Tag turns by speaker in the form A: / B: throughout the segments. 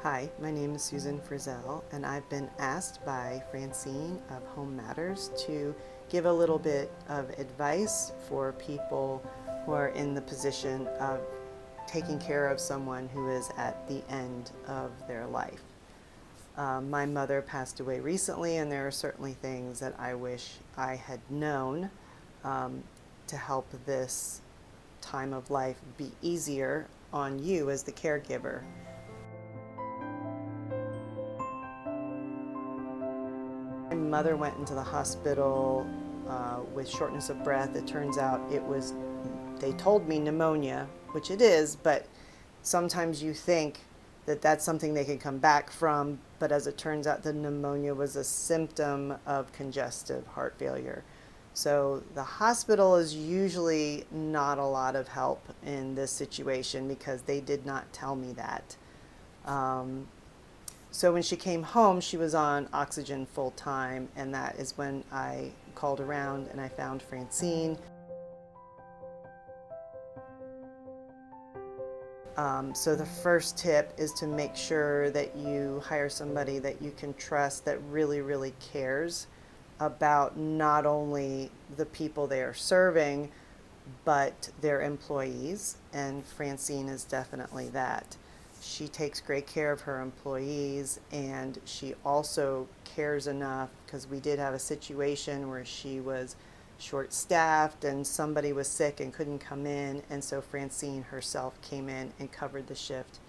A: Hi, my name is Susan Frizzell, and I've been asked by Francine of Home Matters to give a little bit of advice for people who are in the position of taking care of someone who is at the end of their life. My mother passed away recently, and there are certainly things that I wish I had known um, to help this time of life be easier on you as the caregiver. My mother went into the hospital with shortness of breath. It turns out they told me pneumonia, which it is, but sometimes you think that that's something they can come back from, but as it turns out, the pneumonia was a symptom of congestive heart failure. So the hospital is usually not a lot of help in this situation because they did not tell me that. Um, so when she came home, she was on oxygen full time, and that is when I called around and I found Francine. So the first tip is to make sure that you hire somebody that you can trust that really, really cares about not only the people they are serving, but their employees, and Francine is definitely that. She takes great care of her employees, and she also cares enough because we did have a situation where she was short staffed and somebody was sick and couldn't come in, and so Francine herself came in and covered the shift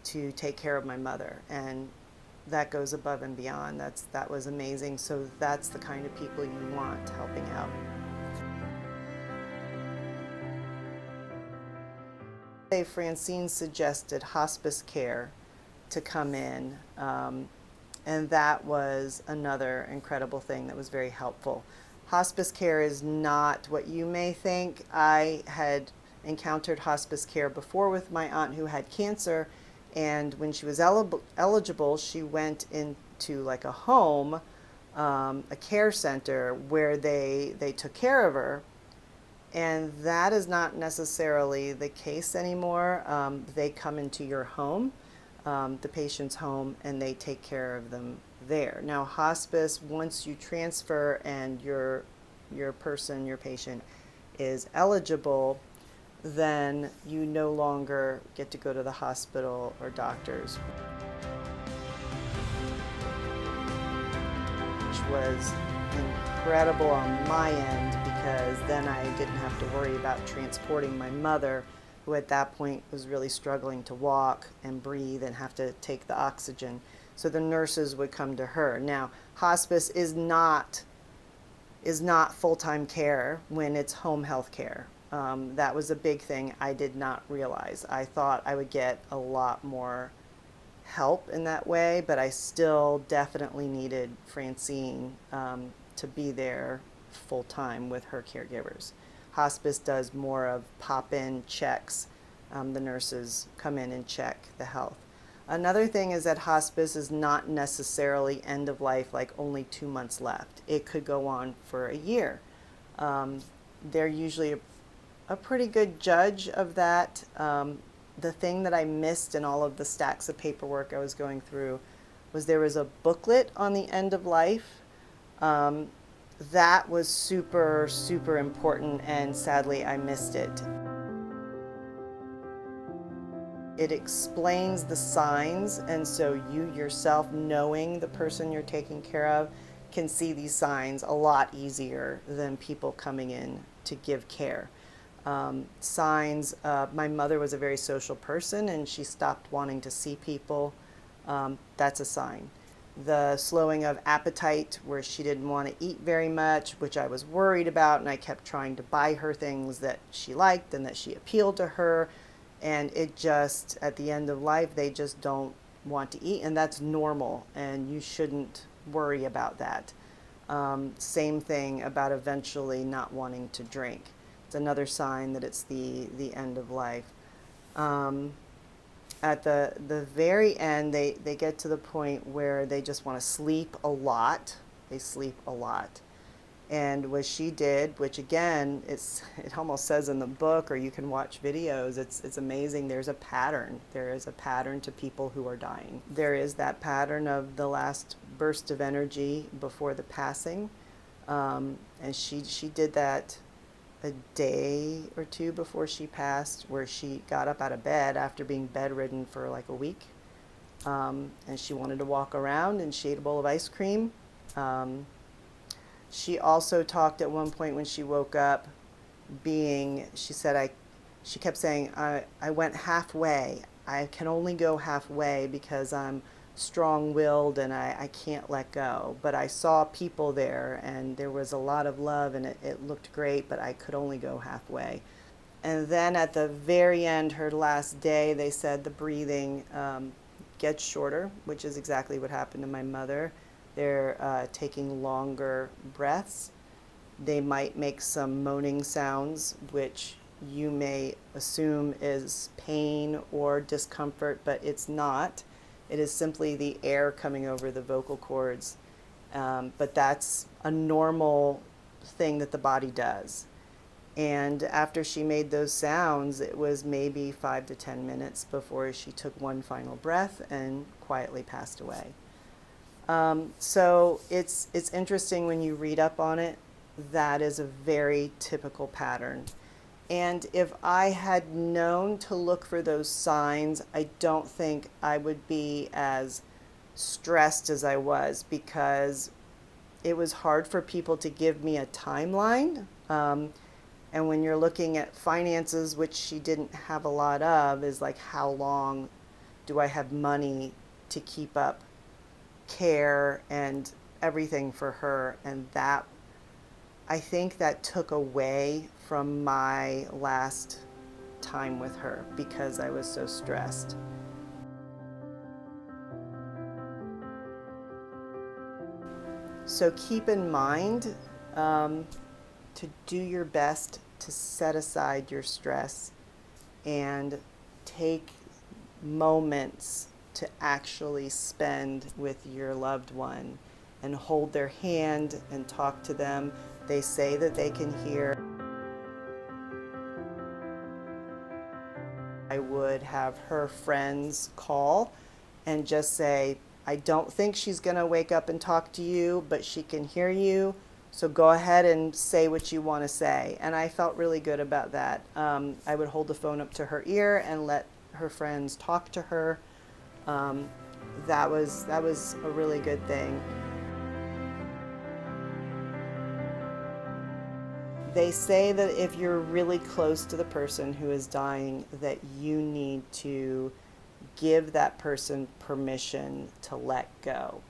A: to take care of my mother, and that goes above and beyond. That was amazing. So that's the kind of people you want helping out. Francine suggested hospice care to come in, and that was another incredible thing that was very helpful. Hospice care is not what you may think. I had encountered hospice care before with my aunt who had cancer, and when she was eligible, she went into like a home, a care center where they took care of her, and that is not necessarily the case anymore. They come into your home, the patient's home, and they take care of them there. Now, hospice, once you transfer and your patient is eligible, then you no longer get to go to the hospital or doctors, which was incredible on my end because then I didn't have to worry about transporting my mother, who at that point was really struggling to walk and breathe and have to take the oxygen. So the nurses would come to her. Now, hospice is not full-time care when it's home health care. That was a big thing I did not realize. I thought I would get a lot more help in that way, but I still definitely needed Francine to be there full time with her caregivers. Hospice does more of pop-in checks. The nurses come in and check the health. Another thing is that hospice is not necessarily end of life, like only 2 months left. It could go on for a year. They're usually a pretty good judge of that. The thing that I missed in all of the stacks of paperwork I was going through was there was a booklet on the end of life. That was super, super important, and sadly I missed it. It explains the signs, and so you yourself, knowing the person you're taking care of, can see these signs a lot easier than people coming in to give care. Signs, my mother was a very social person and she stopped wanting to see people. That's a sign. The slowing of appetite, where she didn't want to eat very much, which I was worried about, and I kept trying to buy her things that she liked and that she appealed to her, and it just, at the end of life, they just don't want to eat, and that's normal, and you shouldn't worry about that. Same thing about eventually not wanting to drink. It's another sign that it's the end of life. At the very end, they get to the point where they just want to sleep a lot. They sleep a lot. And what she did, which again, it almost says in the book, or you can watch videos, it's amazing. There's a pattern. There is a pattern to people who are dying. There is that pattern of the last burst of energy before the passing. And she did that a day or two before she passed, where she got up out of bed after being bedridden for like a week. And she wanted to walk around, and she ate a bowl of ice cream. She also talked at one point when she woke up, she said, she kept saying, I went halfway. I can only go halfway because I'm strong-willed and I can't let go. But I saw people there, and there was a lot of love, and it looked great, but I could only go halfway. And then at the very end, her last day, they said the breathing gets shorter, which is exactly what happened to my mother. They're taking longer breaths. They might make some moaning sounds, which you may assume is pain or discomfort, but it's not. It is simply the air coming over the vocal cords. But that's a normal thing that the body does. And after she made those sounds, it was maybe 5 to 10 minutes before she took one final breath and quietly passed away. So it's interesting when you read up on it. That is a very typical pattern. And if I had known to look for those signs, I don't think I would be as stressed as I was, because it was hard for people to give me a timeline. And when you're looking at finances, which she didn't have a lot of, is like, how long do I have money to keep up care and everything for her? And that, I think that took away from my last time with her because I was so stressed. So keep in mind to do your best to set aside your stress and take moments to actually spend with your loved one and hold their hand and talk to them. They say that they can hear. I would have her friends call and just say, I don't think she's going to wake up and talk to you, but she can hear you, so go ahead and say what you want to say. And I felt really good about that. I would hold the phone up to her ear and let her friends talk to her. That was a really good thing. They say that if you're really close to the person who is dying, that you need to give that person permission to let go.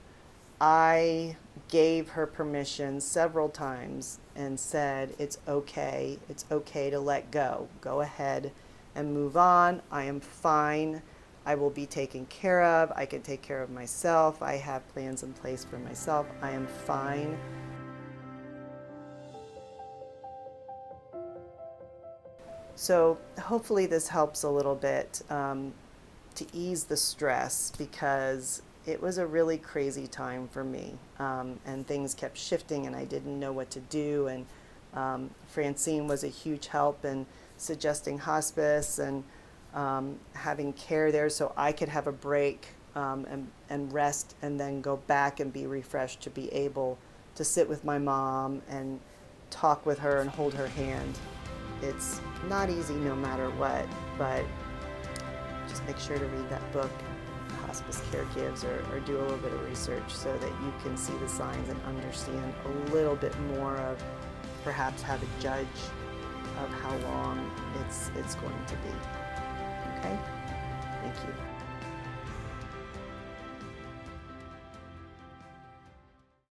A: I gave her permission several times and said, it's okay to let go. Go ahead and move on. I am fine. I will be taken care of. I can take care of myself. I have plans in place for myself. I am fine. So hopefully this helps a little bit to ease the stress, because it was a really crazy time for me, and things kept shifting and I didn't know what to do. And Francine was a huge help in suggesting hospice and having care there so I could have a break and rest and then go back and be refreshed to be able to sit with my mom and talk with her and hold her hand. It's not easy no matter what, but just make sure to read that book, Hospice Care Gives, or do a little bit of research so that you can see the signs and understand a little bit more of perhaps how to judge of how long it's going to be. Okay? Thank you.